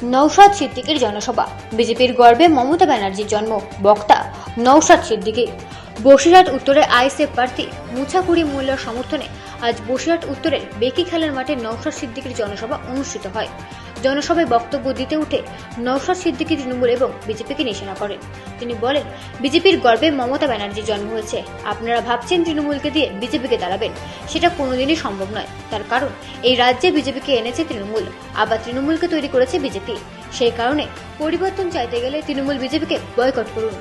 নওশাদ সিদ্দিকীর জনসভা, বিজেপির গর্বে মমতা ব্যানার্জির জন্ম। বক্তা নওশাদ সিদ্দিকী। বসিরহাট উত্তরের আইএসএফ প্রার্থী মুছাকুড়ি মোল্লার সমর্থনে আজ বসিরহাট উত্তরের বেকি খেলার মাঠে নওশাদ সিদ্দিকীর জনসভা অনুষ্ঠিত হয়। জনসভায় বক্তব্য দিতে উঠে নওশাদ সিদ্দিকী তৃণমূল এবং বিজেপিকে নিশানা করেন। তিনি বলেন, বিজেপির গর্বে মমতা ব্যানার্জির জন্ম হয়েছে। আপনারা ভাবছেন তৃণমূলকে দিয়ে বিজেপিকে দাঁড়াবেন, সেটা কোনোদিনই সম্ভব নয়। তার কারণ, এই রাজ্যে বিজেপিকে এনেছে তৃণমূল, আবার তৃণমূলকে তৈরি করেছে বিজেপি। সেই কারণে পরিবর্তন চাইতে গেলে তৃণমূল বিজেপিকে বয়কট করুন।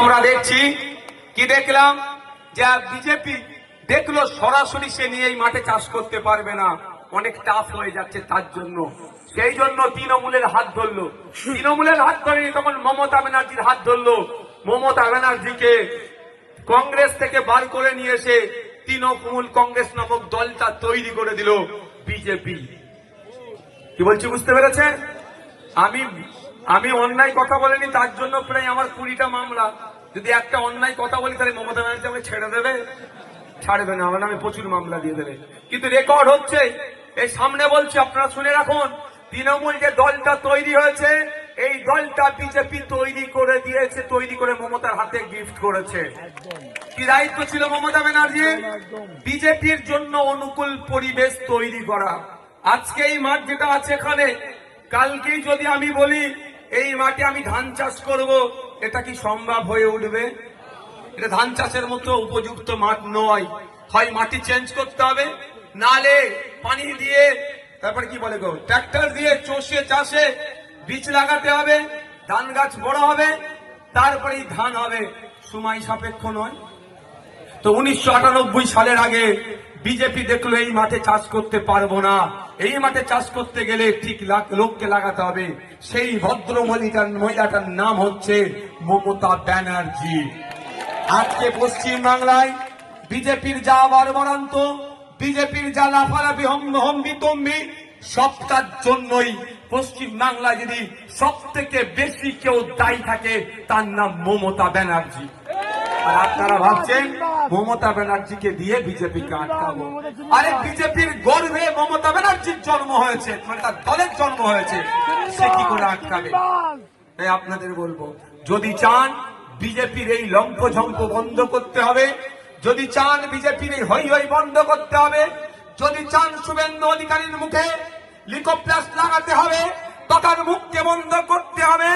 আমরা দেখছি কি দেখলাম যে বিজেপি দেখলো সরাসরি সে নিয়ে এই মাঠে চাষ করতে পারবে না, অনেক টাফ হয়ে যাচ্ছে, তার জন্য সেই জন্য তৃণমূলের হাত ধরলো। তৃণমূলের হাত ধরে তখন মমতা ব্যানার্জির হাত ধরলো। মমতা ব্যানার্জিকে কংগ্রেস থেকে বার করে নিয়ে এসে তৃণমূল কংগ্রেস নামক দলটা তৈরি করে দিল বিজেপি। কি বলছি বুঝতে পেরেছেন? আমি অন্যায় কথা বলিনি, তার জন্য প্রায় আমার 20টা মামলা। যদি একটা অন্যায় কথা বলি তাহলে মমতা ব্যানার্জি আমাকে ছেড়ে দেবে? ছাড়বে না, আমার নামে প্রচুর মামলা দিয়ে দেবে। কিন্তু রেকর্ড হচ্ছে, এই সামনে বলছি, আপনারা শুনে রাখুন। তৃণমূল যে দলটা তৈরি হয়েছে, এই দলটা বিজেপি তৈরি করে দিয়েছে, তৈরি করে মমতার হাতে গিফট করেছে। কি দায়িত্ব ছিল মমতা ব্যানার্জির? বিজেপির জন্য অনুকূল পরিবেশ তৈরি করা। আজকে এই মাঠ যেটা আছে এখানে, কালকেই যদি আমি বলি এই মাঠে আমি ধান চাষ করব, এটা কি সম্ভব হয়ে উঠবে? এটা ধান চাষের মতো উপযুক্ত মাঠ নয়। হয় মাটি চেঞ্জ করতে হবে, নালে পানি দিয়ে, তারপর কি বলে গো, ট্রাক্টর দিয়ে চষে চাষে বীজ লাগাতে হবে, ধান গাছ বড় হবে, তারপরে ধান হবে। সময় সাপেক্ষ নয় তো। 1998 সালের আগে বিজেপি দেখলো এই মাঠে চাষ করতে পারবো না, এই মাঠে চাষ করতে গেলে ঠিক লোককে লাগাতে হবে। সেই ভদ্র মহিলাটার নাম হচ্ছে মমতা ব্যানার্জি। আজকে পশ্চিম বাংলায় বিজেপির যা বর্বরান্ত, বিজেপির যা লাফালাফি হম্বিতম্বি, সবটার জন্যই পশ্চিম বাংলায় যদি সব থেকে বেশি কেউ দায়ী থাকে, তার নাম মমতা ব্যানার্জি। আর আপনারা ভাবছেন মমতা ব্যানার্জিকে দিয়ে বিজেপিকে আটকাবো। আরে বিজেপির গর্বে মমতা ব্যানার্জির জন্ম হয়েছে, মানে তার দলের জন্ম হয়েছে, সে কি করে আটকাবে? তাই আপনাদের বলবো, যদি চান বিজেপির এই লম্পঝম্প বন্ধ করতে হবে, যদি চান বিজেপির এই হই হই বন্ধ করতে হবে, যদি চান শুভেন্দু অধিকারীর মুখে লিকোপ্লাস লাগাতে হবে, তথার মুখকে বন্ধ করতে হবে,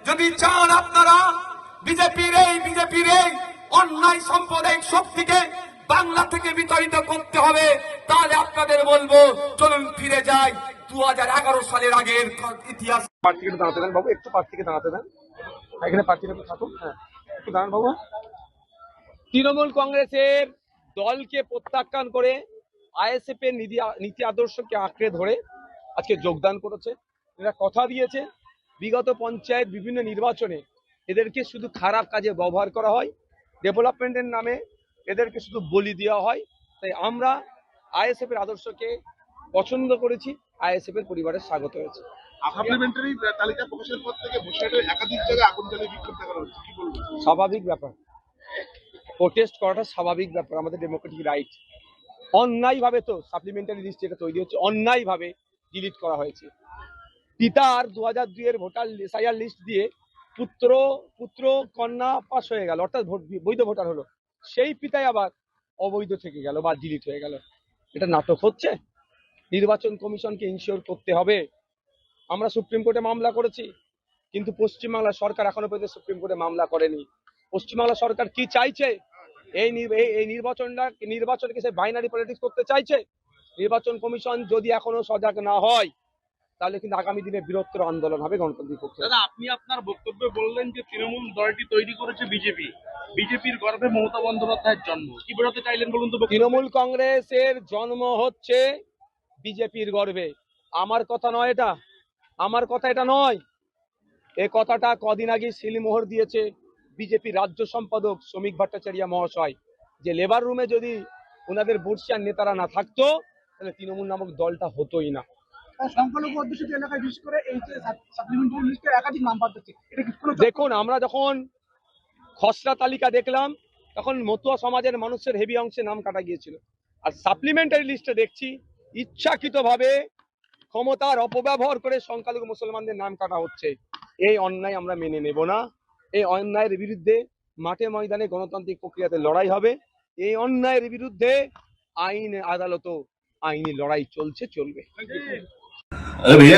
যদি চান আপনারা বিজেপির এই অন্যায় সাম্প্রদায়িক শক্তিকে বাংলা থেকে বিতাড়িত করতে হবে, তাহলে আপনাদের বলবো চলুন ফিরে যাই 2011 সালের আগের ইতিহাস। প্রার্থীকে দাঁড়াতে দেন বাবু, একটু প্রার্থীকে দাঁড়াতে দেন, এখানে প্রার্থীরা থাকুন। হ্যাঁ, একটু দাঁড়ান বাবু। তৃণমূল কংগ্রেসের দলকে প্রত্যাখ্যান করে আইএসএফ এর নীতি আদর্শকে আঁকড়ে ধরে আজকে যোগদান করেছে। এরা কথা দিয়েছে বিগত পঞ্চায়েত বিভিন্ন নির্বাচনে এদেরকে শুধু খারাপ কাজে ব্যবহার করা হয়, ডেভেলপমেন্টের নামে এদেরকে শুধু বলি দেওয়া হয়। তাই আমরা আইএসএফ এর আদর্শকে পছন্দ করেছি, আইএসএফ এর পরিবারের স্বাগত হয়েছে। সাপ্লিমেন্টারি তালিকা প্রকাশের পর থেকে বসিরহাটের একাধিক জায়গায় আগুন জ্বালিয়ে বিক্ষোভ দেখানো হচ্ছে, কি বলবো? স্বাভাবিক ব্যাপার, প্রোটেস্ট করাটা স্বাভাবিক ব্যাপার, আমাদের ডেমোক্রেটিক রাইট। অন্যায়ভাবে তো সাপ্লিমেন্টারি লিস্ট যেটা তৈরি হচ্ছে, অন্যায়ভাবে ডিলিট করা হয়েছে। পিতার 2002 এর ভোটার এসআইআর লিস্ট দিয়ে পুত্র কন্যা পাস হয়ে গেল, অর্থাৎ বৈধ ভোটার হলো, সেই পিতাই আবার অবৈধ থেকে গেল বা ডিলিট হয়ে গেল। এটা নাটক হচ্ছে। নির্বাচন কমিশনকে ইনশিওর করতে হবে। আমরা সুপ্রিম কোর্টে মামলা করেছি, কিন্তু পশ্চিমবাংলা সরকার এখনো পর্যন্ত সুপ্রিম কোর্টে মামলা করেনি। পশ্চিমবাংলা সরকার কি চাইছে? এই নির্বাচনকে সে বাইনারি পলিটিক্স করতে চাইছে। নির্বাচন কমিশন যদি এখনো সজাগ না হয়, তাহলে কিন্তু আগামী দিনে বৃহত্তর আন্দোলন হবে গণতান্ত্রিক পক্ষে। দাদা, আপনি আপনার বক্তব্যে বললেন যে তৃণমূল দলটি তৈরি করেছে বিজেপির গর্ভে মমতা বন্দ্যোপাধ্যায়ের জন্ম। কি বোঝাতে চাইলেন বলুন তো? তৃণমূল কংগ্রেসের জন্ম হচ্ছে বিজেপির গর্ভে। আমার কথা নয় এটা, আমার কথা এটা নয়। এ কথাটা কদিন আগে শিলমোহর দিয়েছে বিজেপি রাজ্য সম্পাদক শ্রমিক ভট্টাচার্য মহাশয়, যে লেবার রুমে যদি ওনাদের বর্ষিয়ার নেতারা না থাকতো, তাহলে তৃণমূল নামক দলটা হতোই না। সংখ্যালঘু অধ্যুষিত এলাকায় বিশেষ করে এই যে সাপ্লিমেন্টারি লিস্টে একাধিক নাম পাওয়া যাচ্ছে, এটা কি কোনো দেখুন, আমরা যখন খসড়া তালিকা দেখলাম তখন মতুয়া সমাজের মানুষের হেভি অংশে নাম কাটা গিয়েছিল। আর সাপ্লিমেন্টারি লিস্টে দেখছি ইচ্ছাকৃতভাবে ক্ষমতার অপব্যবহার করে সংখ্যালঘু মুসলমানদের নাম কাটা হচ্ছে। এই অন্যায় আমরা মেনে নেব না। এই অন্যায়ের বিরুদ্ধে মাঠে ময়দানে গণতান্ত্রিক প্রক্রিয়াতে লড়াই হবে। এই অন্যায়ের বিরুদ্ধে আইন আদালতও আইনি লড়াই চলবে। अरे भैया